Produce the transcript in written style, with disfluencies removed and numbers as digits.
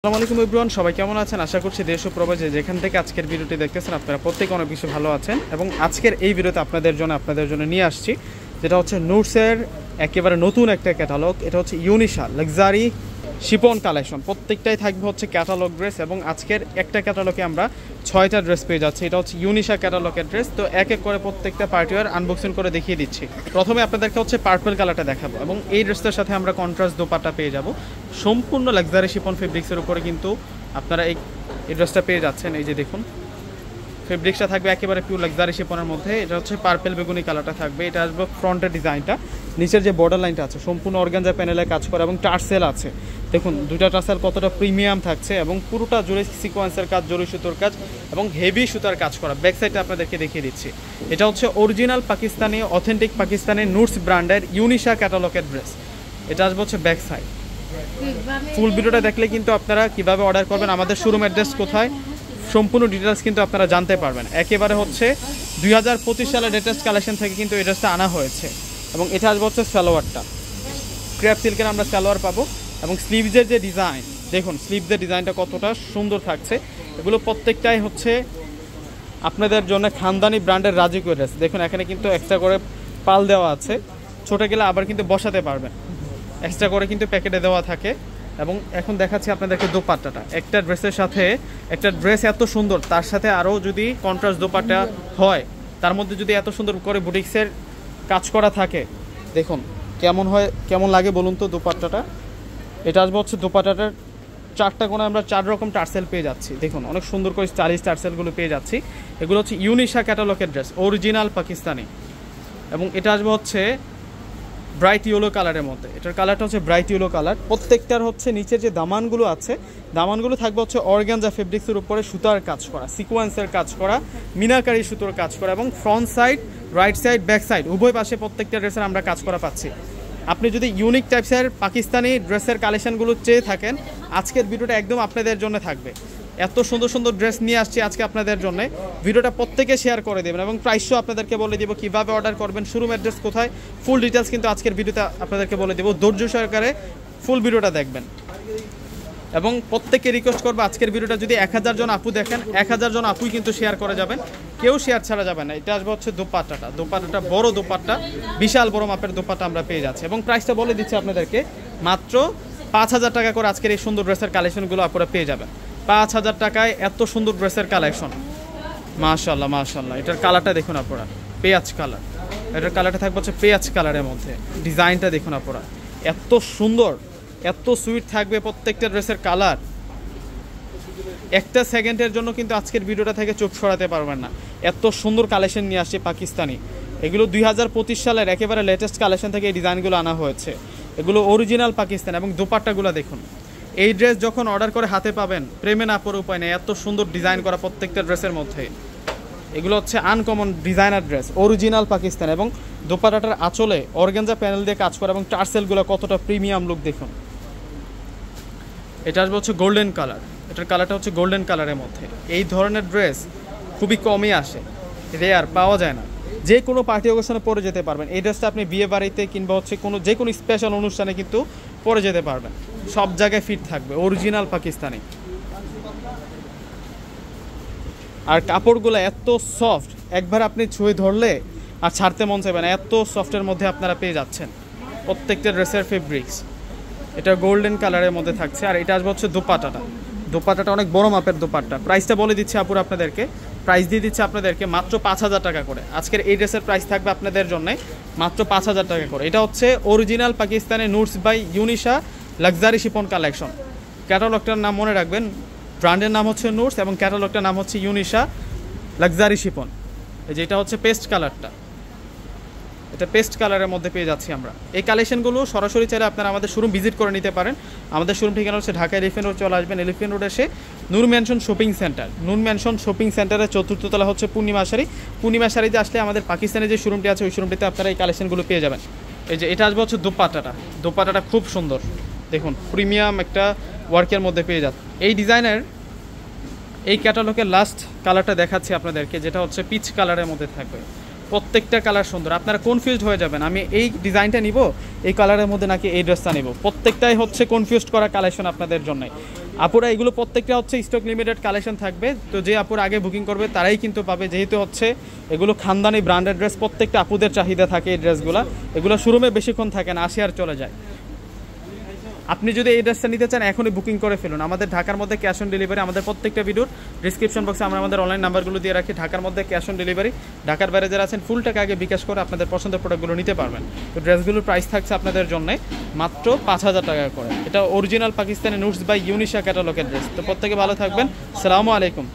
আসসালামু আলাইকুম এভরিওয়ান, সবাই কেমন আছেন? আশা করছি দেশ ও প্রবাসে যেখান থেকে আজকের ভিডিওটি দেখতেছেন আপনারা প্রত্যেকে অনেক বেশি ভালো আছেন। এবং আজকের এই ভিডিওতে আপনাদের জন্য নিয়ে আসছি যেটা হচ্ছে নুটসের একেবারে নতুন একটা ক্যাটালগ। এটা হচ্ছে ইউনিশা লাক্সারি শিপন কালেকশন। প্রত্যেকটাই থাকবে হচ্ছে ক্যাটালগ ড্রেস এবং আজকের একটা ক্যাটালগে আমরা 6টা ড্রেস পেয়ে যাচ্ছি। এটা হচ্ছে ইউনিশা ক্যাটালগের ড্রেস। তো এক এক করে প্রত্যেকটা পার্টিওয়ার আনবক্সিং করে দেখিয়ে দিচ্ছি। প্রথমে আপনাদেরকে হচ্ছে পার্পল কালারটা দেখাবো এবং এই ড্রেসটার সাথে আমরা কন্ট্রাস্ট দোপাট্টা পেয়ে যাব। সম্পূর্ণ লাক্সারি শিপন ফেব্রিক্সের উপরে কিন্তু আপনারা এই ড্রেসটা পেয়ে যাচ্ছেন। এই যে দেখুন, ফেব্রিক্সটা থাকবে একেবারে পিওর লাক্সারি শিপনের মধ্যে। এটা হচ্ছে পার্পল বেগুনি কালারটা থাকবে। এটা আসবে ফ্রন্টের ডিজাইনটা, নিচের যে বর্ডার লাইনটা আছে সম্পূর্ণ অর্গানজা প্যানেলে কাজ করা এবং টার্সেল আছে। দেখুন দুইটা টার্সেল কতটা প্রিমিয়াম থাকছে এবং পুরোটা জুড়ে সিকোয়েন্সের কাজ, জরি সুতোর কাজ এবং হেভি সুতার কাজ করা। ব্যাক সাইডটা আপনাদেরকে দেখিয়ে দিচ্ছি। এটা হচ্ছে অরিজিনাল পাকিস্তানি, অথেন্টিক পাকিস্তানি নুটস ব্র্যান্ডের ইউনিশা ক্যাটালগের ড্রেস। এটা আসবে হচ্ছে ব্যাক সাইড। ফুল ভিডিওটা দেখলে কিন্তু আপনারা কিভাবে অর্ডার করবেন, আমাদের শোরুম অ্যাড্রেস কোথায়, সম্পূর্ণ ডিটেলস কিন্তু আপনারা জানতে পারবেন। একেবারে হচ্ছে 2025 সালের লেটেস্ট কালেকশন থেকে কিন্তু এই ড্রেসটা আনা হয়েছে। এবং এটা আসবে হচ্ছে সালোয়ারটা, ক্র্যাপ সিল্কের আমরা সালোয়ার পাবো। এবং স্লিভসের যে ডিজাইন দেখুন, স্লিভসের ডিজাইনটা কতটা সুন্দর থাকছে। এগুলো প্রত্যেকটাই হচ্ছে আপনাদের জন্য খানদানি ব্র্যান্ডের রাজকীয় ড্রেস। দেখুন এখানে কিন্তু এক্সট্রা করে পাল দেওয়া আছে, ছোটো গেলে আবার কিন্তু বসাতে পারবেন। এক্সট্রা করে কিন্তু প্যাকেটে দেওয়া থাকে। এবং এখন দেখাচ্ছি আপনাদেরকে দোপাট্টাটা। একটা ড্রেসের সাথে একটা ড্রেস এত সুন্দর, তার সাথে আরও যদি কন্ট্রাস্ট দোপাট্টা হয়, তার মধ্যে যদি এত সুন্দর করে বুটিক্সের কাজ করা থাকে, দেখুন কেমন হয়, কেমন লাগে বলুন তো দোপাট্টাটা। এটা আসবে হচ্ছে দোপাট্টাটার 4টা কোণে আমরা 4 রকম টার্সেল পেয়ে যাচ্ছি। দেখুন অনেক সুন্দর করে স্টাইলিশ টার্সেলগুলো পেয়ে যাচ্ছি। এগুলো হচ্ছে ইউনিশা ক্যাটালগের ড্রেস, অরিজিনাল পাকিস্তানি। এবং এটা আসবে হচ্ছে ব্রাইট ইয়েলো কালারের মধ্যে। এটার কালারটা হচ্ছে ব্রাইট ইয়েলো কালার। প্রত্যেকটার হচ্ছে নিচের যে দামানগুলো আছে, দামানগুলো থাকবে হচ্ছে অর্গানজা ফেব্রিক্সের উপরে সুতার কাজ করা, সিকোয়েন্সের কাজ করা, মিনাকারি সুতোর কাজ করা এবং front side, right side, back side উভয় পাশে প্রত্যেকটা ড্রেসের আমরা কাজ করা পাচ্ছি। আপনি যদি ইউনিক টাইপসের পাকিস্তানি ড্রেসের কালেকশনগুলো চেয়ে থাকেন, আজকের ভিডিওটা একদম আপনাদের জন্য থাকবে। এত সুন্দর সুন্দর ড্রেস নিয়ে আসছি আজকে আপনাদের জন্য। ভিডিওটা প্রত্যেকে শেয়ার করে দেবেন এবং প্রাইসও আপনাদেরকে বলে দেবো, কীভাবে অর্ডার করবেন, শোরুম অ্যাড্রেস কোথায়, ফুল ডিটেলস কিন্তু আজকের ভিডিওতে আপনাদেরকে বলে দেবো। ধৈর্য সহকারে ফুল ভিডিওটা দেখবেন। এবং প্রত্যেককে রিকোয়েস্ট করবো, আজকের ভিডিওটা যদি 1000 জন আপু দেখেন, 1000 জন আপুই কিন্তু শেয়ার করে যাবেন, কেউ শেয়ার ছাড়া যাবে না। এটা আসবে হচ্ছে দোপাট্টাটা বড় দোপাট্টা, বিশাল বড় মাপের দোপাট্টা আমরা পেয়ে যাচ্ছি। এবং প্রাইসটা বলে দিচ্ছি আপনাদেরকে, মাত্র 5000 টাকা করে আজকের এই সুন্দর ড্রেসের কালেকশনগুলো আপনারা পেয়ে যাবেন। 5000 টাকায় এত সুন্দর ড্রেসের কালেকশন, মাশাআল্লাহ মাশাআল্লাহ। এটার কালারটা দেখুন আপনারা, পেঁয়াজ কালার। এটার কালারটা থাকবে হচ্ছে পেঁয়াজ কালারের মধ্যে। ডিজাইনটা দেখুন আপনারা, এত সুন্দর, এত সুইট থাকবে প্রত্যেকটা ড্রেসের কালার। একটা সেকেন্ডের জন্য কিন্তু আজকের ভিডিওটা থেকে চোখ সরাতে পারবেন না। এত সুন্দর কালেকশন নিয়ে আসছে পাকিস্তানি। এগুলো 2025 সালের একেবারে লেটেস্ট কালেকশন থেকে এই ডিজাইনগুলো আনা হয়েছে। এগুলো অরিজিনাল পাকিস্তান। এবং দোপাট্টাগুলো দেখুন, এই ড্রেস যখন অর্ডার করে হাতে পাবেন, প্রেমে না পড়ে উপায় নেই। এত সুন্দর ডিজাইন করা প্রত্যেকটা ড্রেসের মধ্যে। এগুলো হচ্ছে uncommon designer dress, original Pakistan. এবং দোপাট্টাটার আঁচলে অর্গানজা প্যানেল দিয়ে কাজ করা এবং টার্সেলগুলো কতটা প্রিমিয়াম লুক দেখুন। এটা আসবে হচ্ছে গোল্ডেন কালার। এটার কালারটা হচ্ছে গোল্ডেন কালারের মধ্যে। এই ধরনের ড্রেস খুবই কমই আসে, রেয়ার, পাওয়া যায় না। যে কোনো পার্টি অকেশনে পরে যেতে পারবেন এই ড্রেসটা। আপনি বিয়ে বাড়িতে কিংবা হচ্ছে যে কোনো স্পেশাল অনুষ্ঠানে কিন্তু পরে যেতে পারবেন, সব জায়গায় ফিট থাকবে, অরিজিনাল পাকিস্তানি। আর কাপড়গুলো এত সফট, একবার আপনি ছুঁয়ে ধরলে আর ছাড়তে মন চাইবে না, এত সফটের মধ্যে আপনারা পেয়ে যাচ্ছেন প্রত্যেকটা ড্রেসের ফেব্রিক্স। এটা গোল্ডেন কালারের মধ্যে থাকছে। আর এটা আসবে হচ্ছে দোপাট্টাটা অনেক বড় মাপের দোপাট্টা। প্রাইসটা বলে দিচ্ছি আপুরা আপনাদেরকে, প্রাইস দিয়ে দিচ্ছে আপনাদেরকে মাত্র 5000 টাকা করে। আজকের এই ড্রেসের প্রাইস থাকবে আপনাদের জন্য মাত্র 5000 টাকা করে। এটা হচ্ছে অরিজিনাল পাকিস্তানি নুটস বাই ইউনিশা লাক্সারি শিপন কালেকশন। ক্যাটালগটার নাম মনে রাখবেন, ব্র্যান্ডের নাম হচ্ছে নুটস এবং ক্যাটালগটার নাম হচ্ছে ইউনিশা লাক্সারি শিপন। এই যে এটা হচ্ছে পেস্ট কালারটা, এটা পেস্ট কালারের মধ্যে পেয়ে যাচ্ছি আমরা। এই কালেকশনগুলো সরাসরি চাইলে আপনারা আমাদের শোরুম ভিজিট করে নিতে পারেন। আমাদের শোরুম ঠিকানা হচ্ছে ঢাকা এলিফ্যান্ট রোড, চলে আসবেন এলিফ্যান্ট রোড এসে নূর ম্যানশন শপিং সেন্টার। নূর ম্যানশন শপিং সেন্টারের 4র্থ তলা হচ্ছে পূর্ণিমা শাড়িতে আসলে আমাদের পাকিস্তানের যে শোরুমটি আছে ওই শোরুমটিতে আপনারা এই কালেকশনগুলো পেয়ে যাবেন। এই যে এটা আসবে হচ্ছে দোপাট্টাটা খুব সুন্দর দেখুন, প্রিমিয়াম একটা ওয়ার্কের মধ্যে পেয়ে যাচ্ছে। এই ডিজাইনের এই ক্যাটালগের লাস্ট কালারটা দেখাচ্ছি আপনাদেরকে, যেটা হচ্ছে পিচ কালারের মধ্যে থাকবে। প্রত্যেকটা কালার সুন্দর, আপনারা কনফিউজড হয়ে যাবেন আমি এই ডিজাইনটা নিব এই কালারের মধ্যে নাকি এই ড্রেসটা নিব। প্রত্যেকটাই হচ্ছে কনফিউজড করা কালেকশন আপনাদের জন্য। আপুরা এগুলো প্রত্যেকটা হচ্ছে স্টক লিমিটেড কালেকশন থাকবে, তো যে আপুরা আগে বুকিং করবে তারাই কিন্তু পাবে, যেহেতু হচ্ছে এগুলো খানদানি ব্র্যান্ডেড ড্রেস, প্রত্যেকটা আপুদের চাহিদা থাকে এই ড্রেসগুলো। এগুলো শোরুমে বেশিক্ষণ থাকে না, আসে আর চলে যায়। আপনি যদি এই ড্রেসটা নিতে চান এখনই বুকিং করে ফেলুন। আমাদের ঢাকার মধ্যে ক্যাশ অন ডেলিভারি, আমাদের প্রত্যেকটা ভিডিওর ডিসক্রিপশন বক্সে আমরা আমাদের অনলাইন নাম্বারগুলো দিয়ে রাখি। ঢাকার মধ্যে ক্যাশ অন ডেলিভারি, ঢাকার বাইরে যারা আছেন ফুল টাকা আগে বিকাশ করে আপনাদের পছন্দের প্রোডাক্টগুলো নিতে পারবেন। তো ড্রেসগুলোর প্রাইস থাকছে আপনাদের জন্য মাত্র 5,000 টাকা করে। এটা অরিজিনাল পাকিস্তানি নুটস বাই ইউনিশা ক্যাটালগের ড্রেস। তো প্রত্যেকে ভালো থাকবেন, আসসালামু আলাইকুম।